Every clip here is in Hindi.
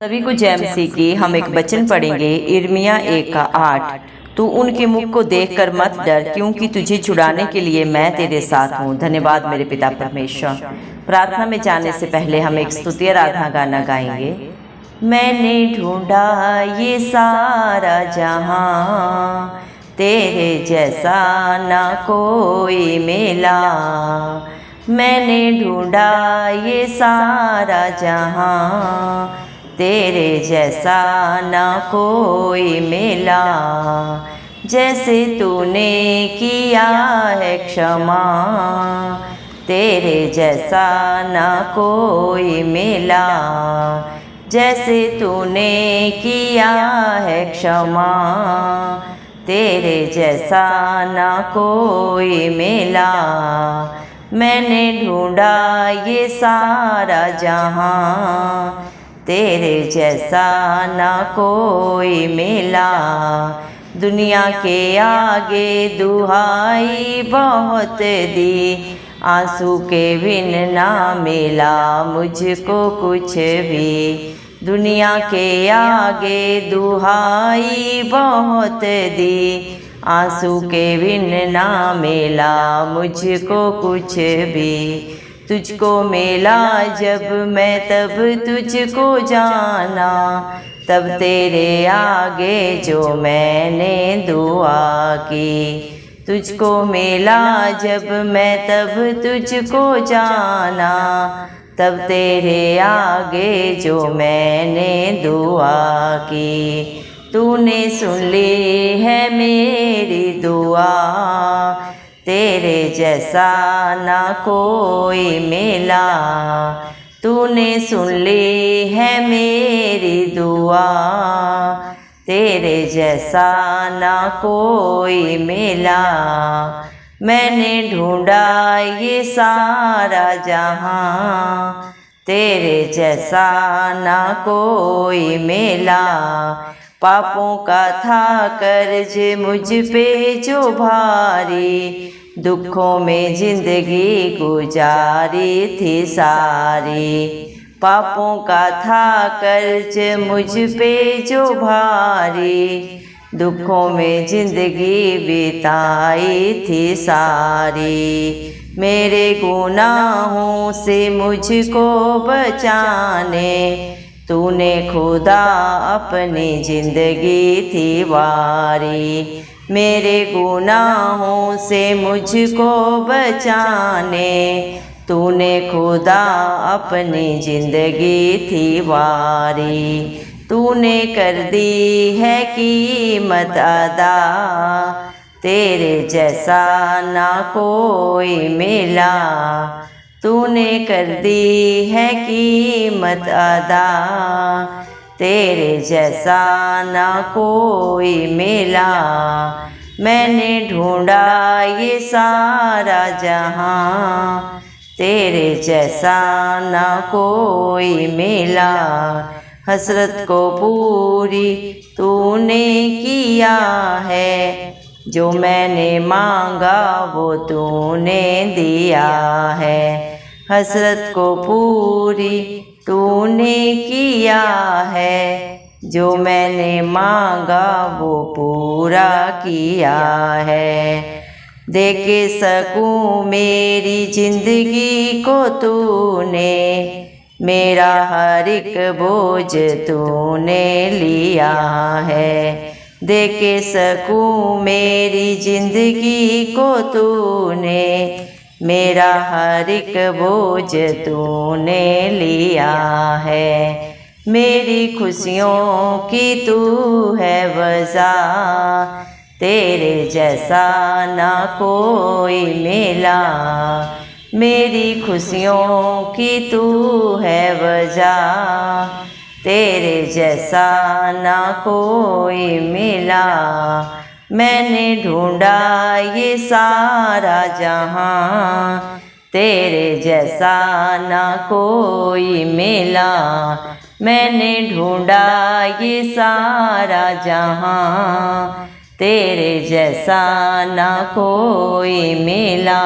सभी को जय मसीह की। हम एक वचन पढ़ेंगे यिर्मयाह 1:8। तू उनके मुख को देखकर मत डर, क्योंकि तुझे छुड़ाने के लिए मैं तेरे साथ हूँ। धन्यवाद मेरे पिता परमेश्वर। प्रार्थना में जाने से पहले हम एक स्तुति आराधना गाना गाएंगे। मैंने ढूंढा ये सारा जहां, तेरे जैसा ना कोई मिला। मैंने ढूंढा ये सारा जहां, तेरे जैसा ना कोई मिला। जैसे तूने किया है क्षमा, तेरे जैसा ना कोई मिला। जैसे तूने किया है क्षमा, तेरे जैसा ना कोई मिला। मैंने ढूंढा ये सारा जहां, तेरे जैसा ना कोई मिला। दुनिया के आगे दुहाई बहुत दी, आंसू के बिन ना मिला मुझको कुछ भी। दुनिया के आगे दुहाई बहुत दी, आंसू के बिन ना मिला मुझको कुछ भी। तुझको मिला जब मैं तब तुझको जाना, तब तेरे आगे जो मैंने दुआ की। तुझको मिला जब मैं तब तुझको जाना, तब तेरे आगे जो मैंने दुआ की। तूने सुन ली है मेरी दुआ, तेरे जैसा ना कोई मिला। तूने सुन ली है मेरी दुआ, तेरे जैसा ना कोई मिला। मैंने ढूंढा ये सारा जहां, तेरे जैसा ना कोई मिला। पापों का था कर्ज मुझ पे जो भारी, दुखों में जिंदगी गुजारी थी सारी। पापों का था कर्ज मुझ पे जो भारी, दुखों में जिंदगी बिताई थी सारी। मेरे गुनाहों से मुझको बचाने, तूने खुदा अपनी जिंदगी थी वारी। मेरे गुनाहों से मुझको बचाने, तूने खुदा अपनी जिंदगी थी वारी। तूने कर दी है कीमत अदा, तेरे जैसा ना कोई मिला। तूने कर दी है कीमत अदा, तेरे जैसा ना कोई मिला। मैंने ढूंढा ये सारा जहां, तेरे जैसा ना कोई मिला। हसरत को पूरी तूने किया है, जो मैंने मांगा वो तूने दिया है। हसरत को पूरी तूने किया है, जो मैंने मांगा वो पूरा किया है। दे के सकूं मेरी जिंदगी को तूने, मेरा हर एक बोझ तूने लिया है। दे के सकूं मेरी जिंदगी को तूने, मेरा हर एक बोझ तूने लिया है। मेरी खुशियों की तू है वजह, तेरे जैसा ना कोई मिला। मेरी खुशियों की तू है वजह, तेरे जैसा ना कोई मिला। मैंने ढूंढा ये सारा जहां, तेरे जैसा ना कोई मिला। मैंने ढूंढा ये सारा जहां, तेरे जैसा ना कोई मिला।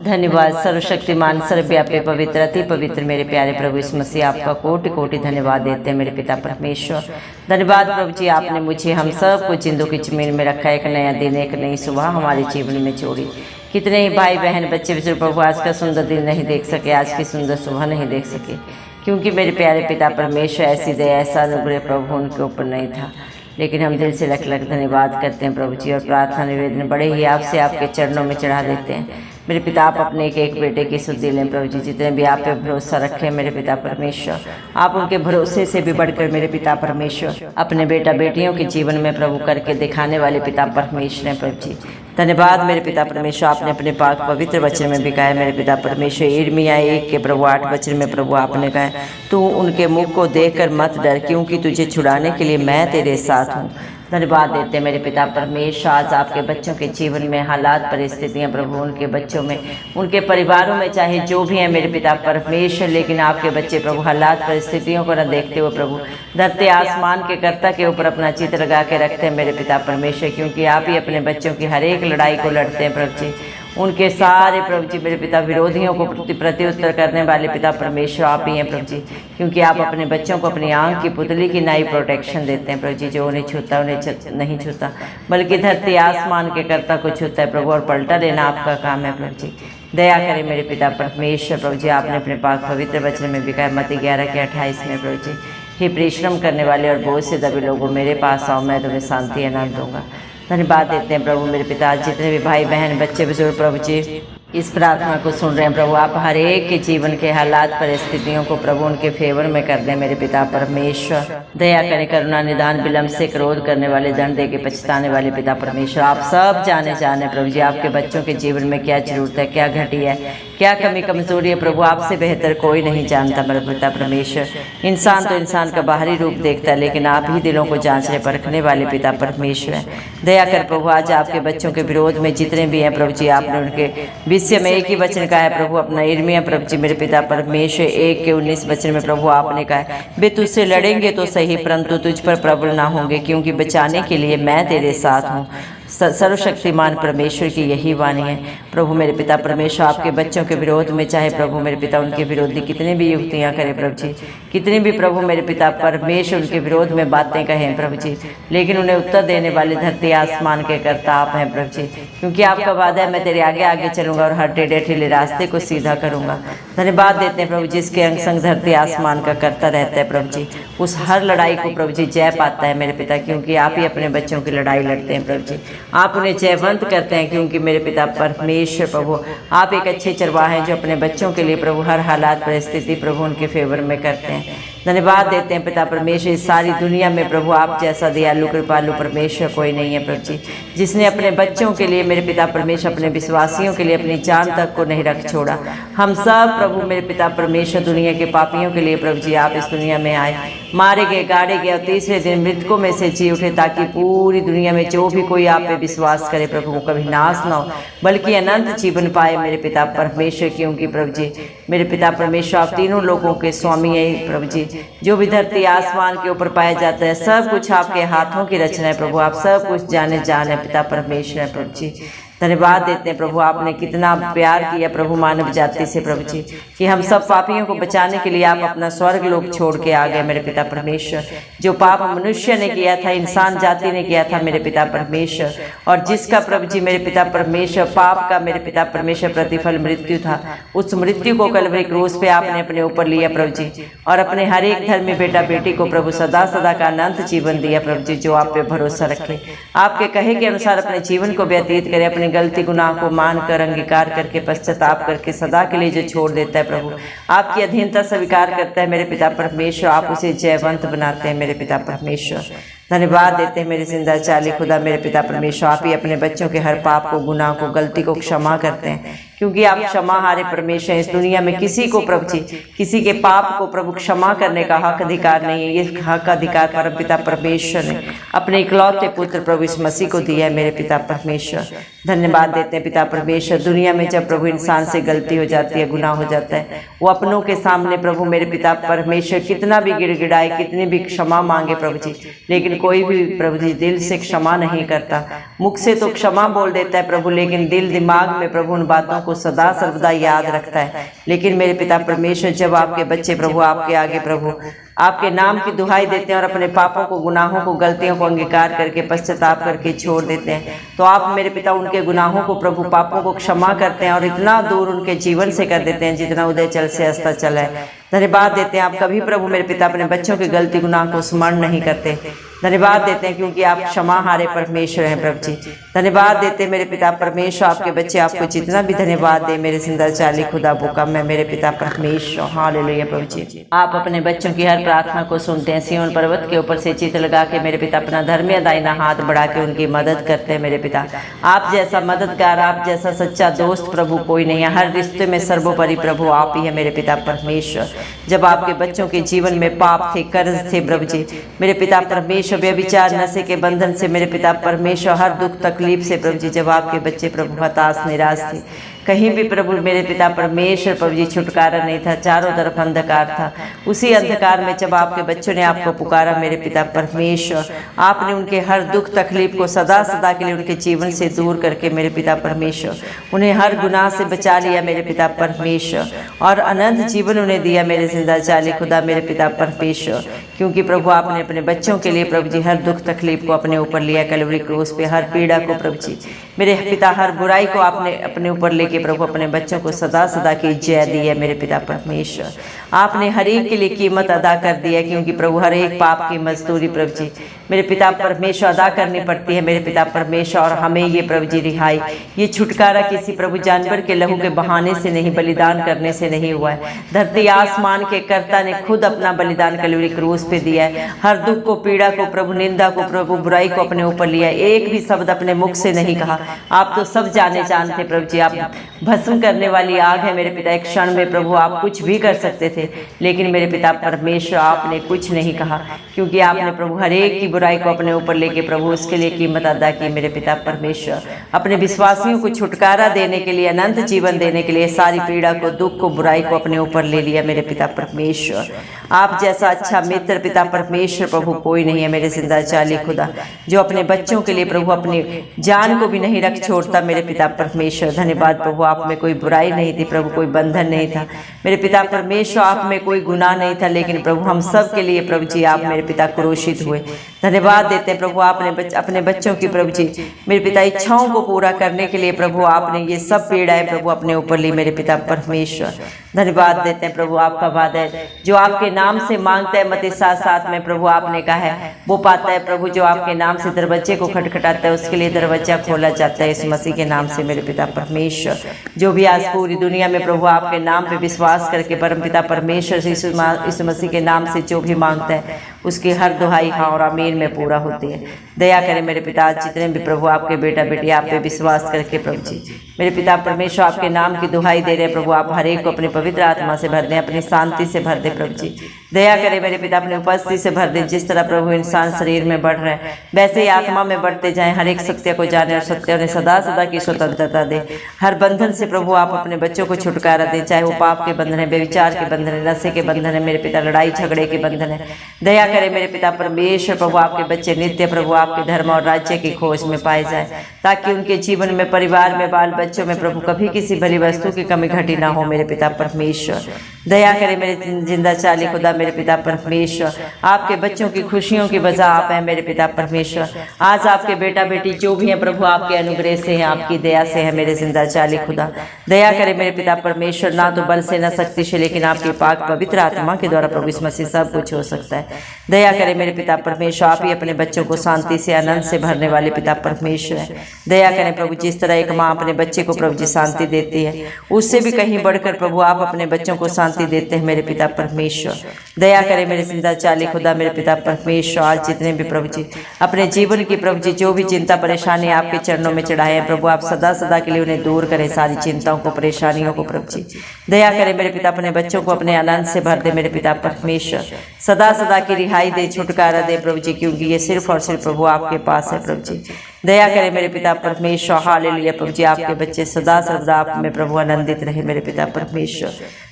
धन्यवाद सर्वशक्तिमान सर्वव्यापी पवित्र अति पवित्र मेरे प्यारे प्रभु यीशु मसीह, आपका कोटि कोटि धन्यवाद देते हैं मेरे पिता परमेश्वर। धन्यवाद प्रभु जी, आपने मुझे हम सब को जिंदों की जमीन में रखा, एक नया दिन एक नई सुबह हमारे जीवन में जोड़ी। कितने ही भाई बहन बच्चे बुजुर्ग प्रभु आज का सुंदर दिन नहीं देख सके, आज की सुंदर सुबह नहीं देख सके, क्योंकि मेरे प्यारे पिता परमेश्वर ऐसी दया ऐसा अनुग्रह प्रभु उनके ऊपर नहीं था। लेकिन हम दिल से लख लख धन्यवाद करते हैं प्रभु जी, और प्रार्थना निवेदन बड़े ही आपसे आपके चरणों में चढ़ा देते हैं मेरे पिता। आप अपने एक एक बेटे की सुधि लें प्रभु जी, जितने भी आप पे भरोसा रखें मेरे पिता परमेश्वर, आप उनके भरोसे से भी बढ़कर मेरे पिता परमेश्वर अपने बेटा बेटियों के जीवन में प्रभु करके दिखाने वाले पिता परमेश्वर हैं प्रभु जी। धन्यवाद मेरे पिता परमेश्वर, आपने अपने पाक पवित्र वचन में भी कहा है मेरे पिता परमेश्वर, यिर्मयाह 1 के प्रभु 8 वचन में प्रभु आपने कहा है, तू उनके मुख को देखकर मत डर, क्योंकि तुझे छुड़ाने के लिए मैं तेरे साथ हूँ। धन्यवाद देते हैं मेरे पिता परमेश्वर, आज आपके बच्चों के जीवन में हालात परिस्थितियां प्रभु, उनके बच्चों में उनके परिवारों में चाहे जो भी हैं मेरे पिता परमेश्वर, लेकिन आपके बच्चे प्रभु हालात परिस्थितियों को न देखते हुए प्रभु धरती आसमान के कर्ता के ऊपर अपना चित्र लगा के रखते हैं मेरे पिता परमेश्वर, क्योंकि आप ही अपने बच्चों की हर एक लड़ाई को लड़ते हैं प्रभु जी। उनके सारे प्रभु जी मेरे पिता विरोधियों को प्रत्युत्तर करने वाले पिता परमेश्वर आप ही हैं प्रभु जी, क्योंकि आप अपने बच्चों को अपनी आंख की पुतली की नई प्रोटेक्शन देते हैं प्रभु जी। जो उन्हें छूता उन्हें नहीं छूता, बल्कि धरती आसमान के कर्ता को छूता है प्रभु, और पलटा लेना आपका काम है प्रभु जी। दया करें मेरे पिता परमेश्वर प्रभु जी, आपने अपने पाक पवित्र वचन में भी कहा मत्ती 11 के 28 में प्रभु जी, हे परिश्रम करने वाले और बोझ से दबे लोगों मेरे पास आओ, मैं तुम्हें शांति आनंद दूंगा। धन्यवाद देते हैं प्रभु मेरे पिता, जितने भी भाई बहन बच्चे बुजुर्ग प्रभु जी इस प्रार्थना को सुन रहे हैं प्रभु, आप हर एक के जीवन के हालात परिस्थितियों को प्रभु उनके फेवर में कर दें मेरे पिता परमेश्वर। दया करें, करुणा निदान विलम्ब से क्रोध करने वाले, दंड दे के पछताने वाले पिता परमेश्वर, आप सब जाने प्रभु जी आपके बच्चों के जीवन में क्या जरूरत है, क्या घटी है, क्या कमी कमजोरी है प्रभु, आपसे बेहतर कोई नहीं जानता मेरे पिता परमेश्वर। इंसान तो इंसान का बाहरी रूप देखता है, लेकिन आप ही दिलों को जांचने परखने वाले पिता परमेश्वर हैं। दया कर प्रभु, आज आपके बच्चों के विरोध में जितने भी हैं प्रभु जी, आपने उनके विषय में एक ही वचन कहा है प्रभु, अपना यिर्मयाह प्रभु जी मेरे पिता परमेश्वर 1 के 19 वचन में प्रभु आपने कहा है, वे तुझसे लड़ेंगे तो सही, परंतु तुझ पर प्रबल ना होंगे, क्योंकि बचाने के लिए मैं तेरे साथ हूँ। सर्वशक्तिमान परमेश्वर की यही वाणी है प्रभु मेरे पिता परमेश्वर, आपके बच्चों के विरोध में चाहे प्रभु मेरे पिता उनके विरोधी कितने भी युक्तियां करें प्रभु जी, कितने भी प्रभु मेरे पिता परमेश्वर उनके विरोध में बातें कहें प्रभु जी, लेकिन उन्हें उत्तर देने वाले धरती आसमान के कर्ता आप हैं प्रभु जी, क्योंकि आपका वादा है मैं तेरे आगे आगे चलूंगा और हर टेढ़े टेढ़े रास्ते को सीधा करूंगा। धन्यवाद देते हैं प्रभु, जिसके अंग संग धरती आसमान का करता रहता है प्रभु जी, उस हर लड़ाई को प्रभु जी जय पाता है मेरे पिता, क्योंकि आप ही अपने बच्चों की लड़ाई लड़ते हैं प्रभु जी, आप उन्हें जयवंत करते हैं, क्योंकि मेरे पिता परमेश्वर प्रभु आप एक अच्छे चरवाहे हैं जो अपने बच्चों के लिए प्रभु हर हालात परिस्थिति प्रभु उनके फेवर में करते हैं। धन्यवाद देते हैं पिता परमेश्वर, इस सारी दुनिया में प्रभु आप जैसा दयालु कृपालु परमेश्वर कोई नहीं है प्रभु जी, जिसने अपने बच्चों के लिए मेरे पिता परमेश्वर अपने विश्वासियों के लिए अपनी जान तक को नहीं रख छोड़ा। हम सब प्रभु मेरे पिता परमेश्वर दुनिया के पापियों के लिए प्रभु जी आप इस दुनिया में आए, मारे गए गाड़े गए और तीसरे दिन मृतकों में से जी उठे, ताकि पूरी दुनिया में जो भी कोई आप पे विश्वास करे प्रभु वो कभी नाश ना हो बल्कि अनंत जीवन पाए मेरे पिता परमेश्वर। क्योंकि प्रभु जी मेरे पिता परमेश्वर आप तीनों लोगों के स्वामी है प्रभु जी, जो भी धरती आसमान के ऊपर पाया जाता है सब कुछ आपके हाथों की रचना है प्रभु, आप सब कुछ जाने पिता परमेश्वर है प्रभु जी। धन्यवाद देते हैं प्रभु, आपने कितना प्यार किया प्रभु मानव जाति से प्रभु जी, कि हम सब पापियों को बचाने के लिए आप अपना स्वर्ग लोक छोड़ के आ गए मेरे पिता परमेश्वर। जो पाप मनुष्य ने किया था, इंसान जाति ने किया था मेरे पिता परमेश्वर, और जिसका प्रभु जी मेरे पिता परमेश्वर पाप का मेरे पिता परमेश्वर प्रतिफल मृत्यु था, उस मृत्यु को कलवरी क्रूस पे आपने अपने ऊपर लिया प्रभु जी, और अपने हर एक धर्मी बेटा बेटी को प्रभु सदा सदा का अनंत जीवन दिया प्रभु जी, जो आप पे भरोसा रखे, आपके कहे के अनुसार अपने जीवन को व्यतीत करे, अपने गलती गुनाह को मानकर अंगीकार करके पश्चाताप करके सदा के लिए जो छोड़ देता है प्रभु, आपकी अधीनता स्वीकार करता है मेरे पिता परमेश्वर, आप उसे जयवंत बनाते हैं मेरे पिता परमेश्वर। धन्यवाद देते हैं मेरे जिंदा चाली खुदा मेरे पिता परमेश्वर, आप ही अपने बच्चों के हर पाप को गुनाह को गलती को क्षमा करते हैं, क्योंकि आप क्षमा हारे परमेश्वर। इस दुनिया में किसी को प्रभु जी किसी के पाप को प्रभु क्षमा करने का हक अधिकार नहीं है, ये हक अधिकार परम पिता परमेश्वर ने अपने इकलौते पुत्र प्रभु इस मसीह को दिया है मेरे पिता परमेश्वर। धन्यवाद देते हैं पिता परमेश्वर। दुनिया में जब प्रभु इंसान से गलती हो जाती है, गुनाह हो जाता है, वो अपनों के सामने प्रभु मेरे पिता परमेश्वर कितना भी गिड़गिड़ाए, कितनी भी क्षमा मांगे प्रभु जी, लेकिन कोई भी प्रभु जी दिल से क्षमा नहीं करता। मुख से तो क्षमा बोल देता है प्रभु, लेकिन दिल दिमाग में प्रभु उन बातों को सदा सर्वदा याद रखता है। लेकिन मेरे पिता परमेश्वर जब आपके बच्चे प्रभु आपके आगे प्रभु आपके नाम की दुहाई देते हैं और अपने पापों को, गुनाहों को, गलतियों को अंगीकार करके पश्चाताप करके छोड़ देते हैं, तो आप मेरे पिता उनके गुनाहों को प्रभु पापों को क्षमा करते हैं और इतना दूर उनके जीवन से कर देते हैं जितना उदय चल से अस्ताचल है। धन्यवाद देते हैं आप कभी प्रभु मेरे पिता अपने बच्चों की गलती गुनाह को स्मरण नहीं करते। धन्यवाद देते हैं क्योंकि आप क्षमा हारे परमेश्वर हैं प्रभु जी। धन्यवाद देते मेरे पिता परमेश्वर, आपके बच्चे आपको जितना भी धन्यवाद दे मेरे जिंदा चाली खुदा बुका मैं मेरे पिता परमेश्वर। हालेलुया प्रभु जी। आप अपने बच्चों की हर प्रार्थना को सुनते हैं। सिय्योन पर्वत के ऊपर से चित्र लगा के मेरे पिता अपना धर्मी दाहिना हाथ बढ़ा के उनकी मदद करते हैं मेरे पिता। आप जैसा मददगार, आप जैसा सच्चा दोस्त प्रभु कोई नहीं है। हर रिश्ते में सर्वोपरि प्रभु आप ही है मेरे पिता परमेश्वर। जब आपके बच्चों के जीवन में पाप थे, कर्ज थे प्रभु जी, मेरे पिता परमेश्वर व्यभिचार, नशे के बंधन से मेरे पिता परमेश्वर, हर दुख तकलीफ से प्रभु जी, जब आपके बच्चे प्रभु हताश निराश थे, कहीं भी प्रभु मेरे पिता परमेश्वर प्रभु जी छुटकारा नहीं था, चारों तरफ अंधकार था। उसी अंधकार में जब आपके बच्चों ने आपको पुकारा मेरे पिता परमेश्वर, आपने उनके हर दुख तकलीफ को सदा सदा के लिए उनके जीवन से दूर करके मेरे पिता परमेश्वर उन्हें हर गुनाह से बचा लिया मेरे पिता परमेश्वर, और अनंत जीवन उन्हें दिया मेरे जिंदा चाली खुदा मेरे पिता परमेश्वर। क्योंकि प्रभु आपने अपने बच्चों के लिए प्रभु जी हर दुख तकलीफ को अपने ऊपर लिया कलवरी क्रूस पे, हर पीड़ा को प्रभु जी मेरे पिता, हर बुराई को आपने अपने ऊपर लेके प्रभु अपने बच्चों को सदा सदा की जय दी है मेरे पिता परमेश्वर। आपने हर एक के लिए कीमत अदा कर दी है, क्योंकि प्रभु हर एक पाप की मजदूरी प्रभु जी मेरे पिता परमेश्वर अदा करनी पड़ती है मेरे पिता परमेश्वर। और हमें ये प्रभु जी रिहाई, ये छुटकारा किसी प्रभु जानवर के लहू के बहाने से नहीं, बलिदान करने से नहीं हुआ है। धरती आसमान के कर्ता ने खुद अपना बलिदान कलवरी क्रूस पे दिया है। हर दुख को, पीड़ा को प्रभु, निंदा को प्रभु, बुराई को अपने ऊपर लिया। एक भी शब्द अपने मुख से नहीं कहा। आप तो सब जाने जानते प्रभु जी, आप भस्म करने वाली आग है मेरे पिता। एक क्षण में प्रभु आप कुछ भी कर सकते थे, लेकिन मेरे पिता परमेश्वर आपने कुछ नहीं कहा, क्योंकि आपने प्रभु हर एक की बुराई को अपने ऊपर लेके प्रभु उसके लिए कीमत अदा की मेरे पिता परमेश्वर। अपने विश्वासियों को छुटकारा देने के लिए, अनंत जीवन देने के लिए सारी पीड़ा को, दुख को, बुराई को अपने ऊपर ले लिया मेरे पिता परमेश्वर। आप जैसा अच्छा मित्र पिता परमेश्वर प्रभु कोई नहीं है मेरे जिंदा चाली खुदा, जो अपने बच्चों के लिए प्रभु अपनी जान को भी नहीं रख छोड़ता मेरे पिता परमेश्वर। धन्यवाद प्रभु, आप में कोई बुराई नहीं थी प्रभु, कोई बंधन नहीं था मेरे पिता परमेश्वर, आप में कोई गुनाह नहीं था, लेकिन प्रभु हम सब के लिए प्रभु जी आप मेरे पिता क्रूसित हुए। धन्यवाद देते हैं प्रभु, आपने अपने बच्चों की प्रभु जी मेरे पिता इच्छाओं को पूरा करने के लिए प्रभु आपने ये सब पीड़ाएं प्रभु अपने ऊपर ली मेरे पिता परमेश्वर। धन्यवाद देते हैं प्रभु, आपका वादा है जो आपके नाम से मांगता है, मत्ती 7:7 में प्रभु आपने कहा है वो पाता है प्रभु। जो आपके नाम से दरवाजे को खटखटाता है उसके लिए दरवाजा खोला जाता है इस मसीह के नाम से मेरे पिता परमेश्वर। जो भी आज पूरी दुनिया में प्रभु आपके नाम पे विश्वास करके परम पिता परमेश्वर से इस मसीह के नाम से जो भी मांगता है उसकी हर दुहाई हाँ और आमीन में पूरा होती है। दया करें मेरे पिता, जितने भी प्रभु आपके बेटा बेटी आप पे विश्वास करके प्रभु जी मेरे पिता परमेश्वर आपके नाम की दुहाई दे रहे प्रभु, आप हर एक को अपनी पवित्र आत्मा से भर दें, अपनी शांति से भर दे प्रभु जी। दया करें मेरे पिता, अपनी उपस्थिति से भर दे। जिस तरह प्रभु इंसान शरीर में बढ़ रहे हैं वैसे ही आत्मा में बढ़ते जाएं, हर एक सत्य को जाने और सत्य उन्हें सदा सदा की स्वतंत्रता दे। हर बंधन से प्रभु आप अपने बच्चों को छुटकारा दें, चाहे वो पाप के बंधन है, व्यभिचार के बंधन है, नशे के बंधन है मेरे पिता, लड़ाई झगड़े के बंधन है। दया करें मेरे पिता परमेश्वर प्रभु, आपके बच्चे नित्य प्रभु आपके धर्म और राज्य की खोज में पाए जाए, ताकि उनके जीवन में, परिवार में, बाल बच्चों में प्रभु कभी किसी भली वस्तु की कमी घटी ना हो मेरे पिता परमेश्वर। दया करें मेरे जिंदा चाली खुदा मेरे पिता परमेश्वर, आपके बच्चों की खुशियों की वजह आप हैं मेरे पिता परमेश्वर। आज आपके बेटा बेटी जो भी हैं प्रभु आपके अनुग्रह से हैं, आपकी दया से है मेरे जिंदा चाली खुदा। दया करें मेरे पिता परमेश्वर, ना तो बल से, ना शक्ति से, लेकिन आपके पाक पवित्र आत्मा के द्वारा प्रभु यीशु मसीह सब कुछ हो सकता है। दया करें मेरे पिता परमेश्वर, आप ही अपने बच्चों को शांति से, आनंद से भरने वाले पिता परमेश्वर है। दया करें प्रभु, जिस तरह एक माँ अपने बच्चे को प्रभु जी शांति देती है, उससे भी कहीं बढ़कर प्रभु आप अपने बच्चों को शांति देते हैं मेरे पिता परमेश्वर। दया करें मेरे जिंदा चाली खुदा मेरे पिता परमेश्वर, आज जितने भी प्रभु जी अपने जीवन की प्रभु जी जो भी चिंता परेशानी आपके चरणों में चढ़ाए हैं प्रभु, आप सदा सदा के लिए उन्हें दूर करें, सारी चिंताओं को, परेशानियों को प्रभु जी। दया करें मेरे पिता, अपने बच्चों को अपने आनंद से भर दे मेरे पिता परमेश्वर, सदा सदा की रिहाई दे, छुटकारा दे प्रभु जी, क्योंकि ये सिर्फ और सिर्फ प्रभु आपके पास है प्रभु जी। दया करें मेरे पिता परमेश्वर। हालेलुया प्रभु जी, आपके बच्चे सदा सर्वदा आप में प्रभु आनंदित रहे मेरे पिता परमेश्वर।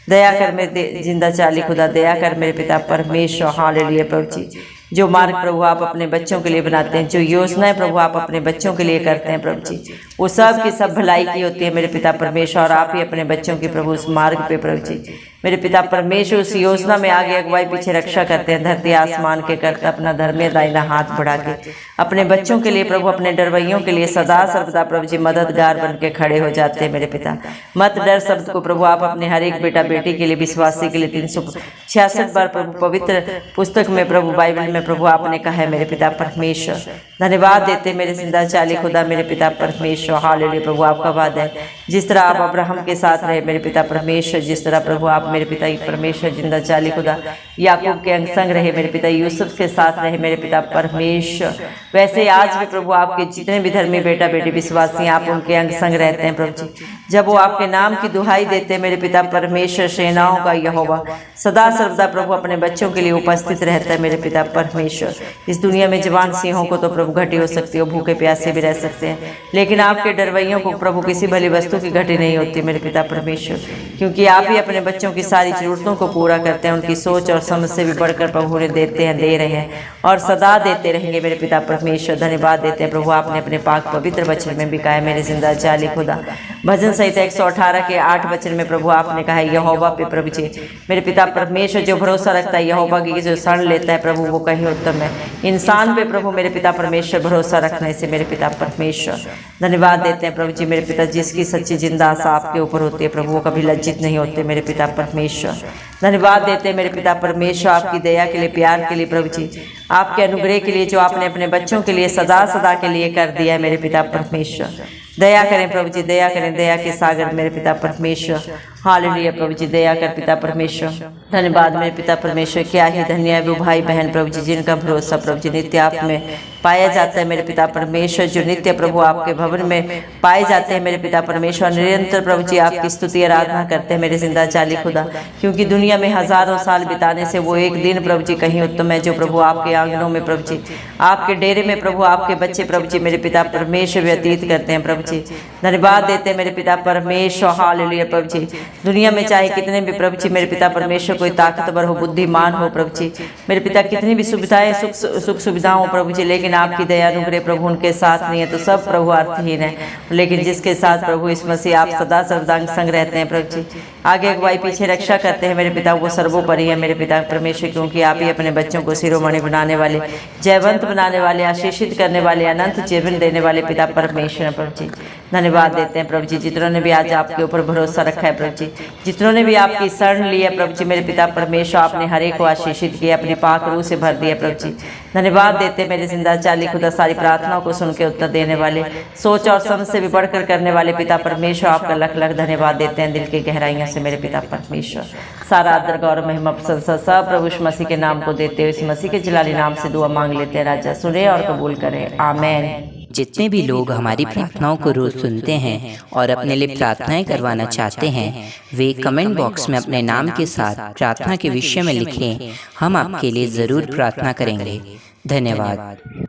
दया कर मेरे जिंदा चाली खुदा, दया कर मेरे पिता परमेश्वर। हालेलुया प्रभु जी, जो मार्ग प्रभु आप अपने बच्चों के लिए बनाते हैं, जो योजनाएं प्रभु आप अपने बच्चों के लिए करते हैं प्रभु जी, वो सब की सब भलाई की होती है मेरे पिता परमेश्वर। और आप ही अपने बच्चों की प्रभु उस मार्ग पे प्रभु जी मेरे पिता परमेश्वर उस योजना में आगे अगुवाई पीछे रक्षा करते हैं। धरती आसमान के करते अपना धर्म दाहिना हाथ बढ़ा के अपने बच्चों के लिए प्रभु, अपने डरवैयों के लिए सदा सर्वदा प्रभु जी मददगार बन के खड़े हो जाते हैं मेरे पिता। मत डर शब्द को प्रभु आप अपने हर एक बेटा बेटी के लिए, विश्वासी के लिए 366 बार प्रभु पवित्र पुस्तक में प्रभु बाइबल में प्रभु आपने कहा है मेरे पिता परमेश्वर। धन्यवाद देते मेरे जिंदा चाली खुदा मेरे पिता परमेश्वर। हालेलुया प्रभु, आपका वादा है जिस तरह आप अब्राहम के साथ रहे मेरे पिता परमेश्वर, जिस तरह प्रभु आप मेरे पिता परमेश्वर जिंदा चाली खुदा याकूब के अंग संग रहे मेरे पिता, यूसुफ के साथ रहे मेरे पिता परमेश्वर, वैसे आज भी प्रभु आपके जितने भी धर्मी बेटा बेटी विश्वासी आप उनके अंग संग रहते हैं प्रभु जी। जब वो आपके नाम की दुहाई देते हैं मेरे पिता परमेश्वर, सेनाओं का यहोवा सदा सर्वदा प्रभु अपने बच्चों के लिए उपस्थित रहता है मेरे पिता परमेश्वर। इस दुनिया में जवान सिंहों को तो प्रभु घटी हो सकती हो, भूखे प्यासे भी रह सकते हैं, लेकिन आपके डरवैयों को प्रभु किसी भली वस्तु की घटी नहीं होती मेरे पिता परमेश्वर, क्योंकि आप ही अपने बच्चों की सारी जरूरतों को पूरा करते हैं। उनकी सोच और समझ से भी बढ़कर प्रभु उन्हें देते हैं, दे रहे हैं और सदा देते रहेंगे मेरे पिता परमेश्वर। धन्यवाद देते हैं प्रभु, आपने अपने पाक पवित्र वचन में भी कहा है मेरे जिंदा चाली खुदा। भजन संहिता 118 के 8 वचन में प्रभु आपने कहा है यहोवा पे प्रभु जी मेरे पिता परमेश्वर जो भरोसा रखता है, यहोवा की जो शरण लेता है प्रभु वो कहीं उत्तम है। इंसान पे प्रभु मेरे पिता परमेश्वर भरोसा रखने से मेरे पिता परमेश्वर धन्यवाद देते हैं प्रभु जी मेरे पिता, जिसकी सच्ची जिंदा आशा आपके ऊपर होती है प्रभु वो कभी लज्जित नहीं होते मेरे पिता परमेश्वर। धन्यवाद देते हैं मेरे पिता परमेश्वर आपकी दया के लिए, प्यार के लिए प्रभु जी, आपके अनुग्रह के लिए जो आपने अपने बच्चों के लिए सदा सदा के लिए कर दिया है मेरे पिता परमेश्वर। दया करें प्रभु जी, दया करें, दया के सागर मेरे पिता परमेश्वर। हालेलुया प्रभु जी, दया कर पिता परमेश्वर। धन्यवाद मेरे पिता परमेश्वर, क्या ही धन्य है वो भाई बहन प्रभु जी जिनका भरोसा प्रभु जी नित्य आप में पाया जाता है मेरे पिता परमेश्वर, जो नित्य प्रभु आपके भवन में पाए जाते हैं मेरे पिता परमेश्वर। निरंतर प्रभु जी आपकी स्तुति आराधना करते हैं मेरे जिंदा चाली खुदा, क्योंकि दुनिया में हजारों साल बिताने से वो एक दिन प्रभु जी कहीं उत्तम है जो प्रभु आपके आंगनों में प्रभु जी आपके डेरे में प्रभु आपके बच्चे प्रभु जी मेरे पिता परमेश्वर व्यतीत करते हैं प्रभु जी। धन्यवाद देते हैं मेरे पिता परमेश्वर। हालेलुया प्रभु जी, दुनिया में चाहे कितने भी प्रभु जी मेरे पिता परमेश्वर कोई ताकतवर हो, बुद्धिमान हो प्रभु जी मेरे पिता, कितनी भी सुविधाएं सुख सुविधाएं हो प्रभु जी, लेकिन आपकी दया अनुग्रह प्रभु उनके साथ नहीं है तो सब प्रभु अर्थहीन है। लेकिन जिसके साथ प्रभु इस मसीह आप सदा सर्वदा संग रहते हैं प्रभु जी, आगे अगुवाई पीछे रक्षा करते हैं मेरे पिता, वो सर्वोपरि है मेरे पिता परमेश्वर, क्योंकि आप ही अपने बच्चों को शिरोमणि बनाने वाले, जयवंत बनाने वाले, आशीषित करने वाले, अनंत जीवन देने वाले पिता परमेश्वर प्रभु जी। धन्यवाद देते हैं प्रभु जी, जितनों ने भी आज आपके ऊपर भरोसा रखा है प्रभु जी, जितनों ने भी आपकी शरण ली है प्रभु जी मेरे पिता परमेश्वर, आपने हर एक को आशीषित किया, अपनी पाक रूह से भर दिया प्रभु जी। धन्यवाद देते मेरे जिंदा चाली खुदा, सारी प्रार्थनाओं को सुन के उत्तर देने वाले, सोच और समझ से भी बढ़कर करने वाले पिता परमेश्वर, आपका लख लख धन्यवाद देते हैं दिल की गहराइयों से मेरे पिता परमेश्वर। सारा आदर गौरव महिमा प्रशंसा सब प्रभु इस मसीह के नाम को देते हुए इस मसीह के जलाली नाम से दुआ मांग लेते हैं। राजा सुने और कबूल करें, आमीन। जितने भी लोग हमारी प्रार्थनाओं को रोज सुनते हैं और अपने लिए प्रार्थनाएं करवाना चाहते हैं, वे कमेंट बॉक्स में अपने नाम के साथ प्रार्थना के विषय में लिखें, हम आपके लिए ज़रूर प्रार्थना करेंगे। धन्यवाद।